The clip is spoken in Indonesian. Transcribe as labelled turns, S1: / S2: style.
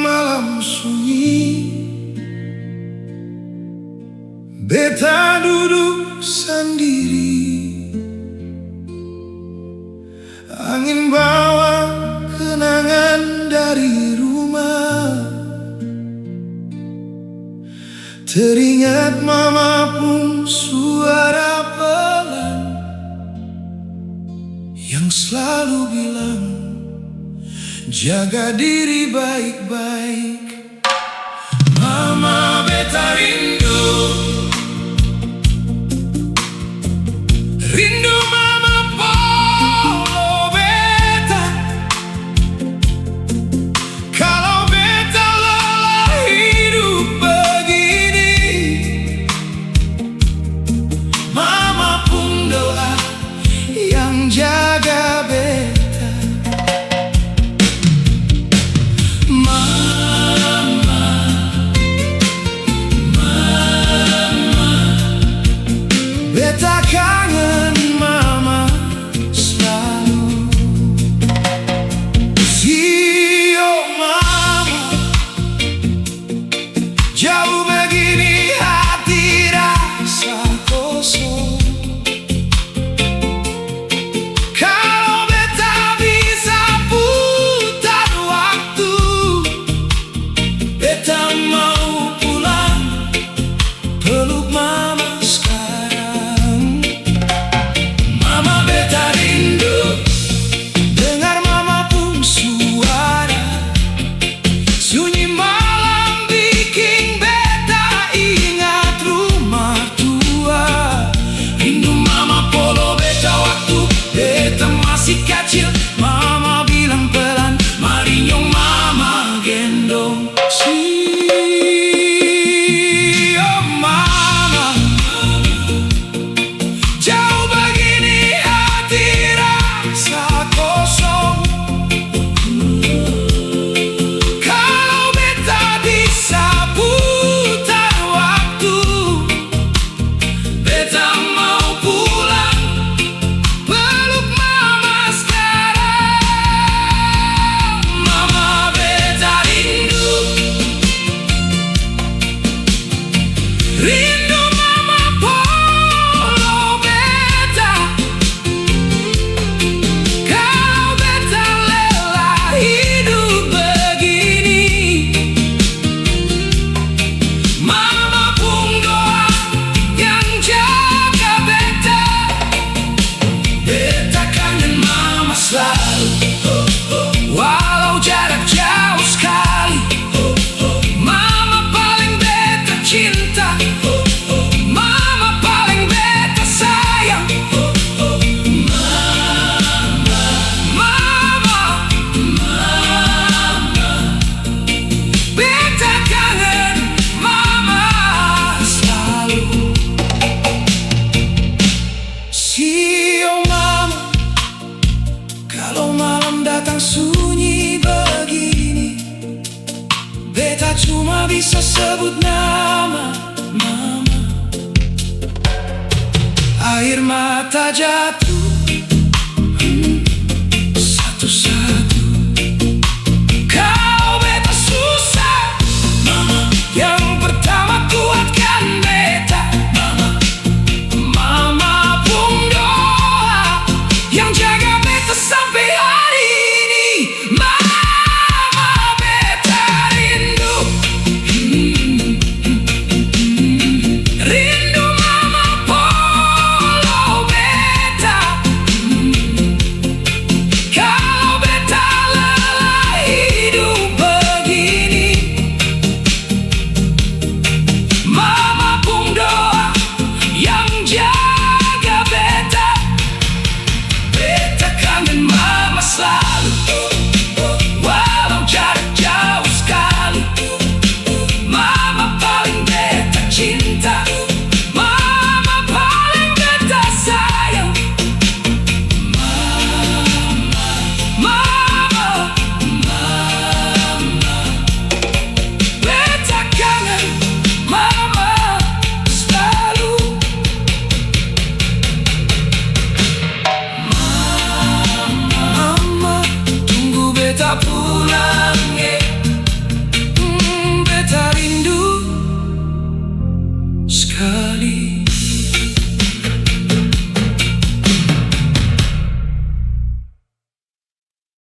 S1: Malam sunyi, beta duduk sendiri. Angin bawa kenangan dari rumah. Teringat mama pun suara pelan yang selalu bilang, jaga diri baik-baik. Mama, beta rindu, rindu mama polo beta. Kalau beta lelah hidup begini, mama pun doa yang jaga beta. Beta kangen mama selalu. Sio mama, jauh begini hati rasa kosong. Kalau beta bisa putar waktu, beta mau pulang peluk mama. Masih kecil, mama bilang pelan, mari nyong mama gendong. Oh mama, jauh begini hati rasa kosong. Kalau beta bisa putar waktu, beta mau pulang peluk mama sekarang. Mama, beta rindu, rindu mama polo beta. Kalau beta lelah hidup begini, mama pun doa yang jaga beta. Beta kangen mama selalu, walau jarak jauh sekali. Mama paling beta cinta, mama paling beta sayang. Mama, beta kangen mama selalu. Sio mama, kalau malam datang sunyi begini, beta cuma bisa sebut nama mama. Air mata jatuh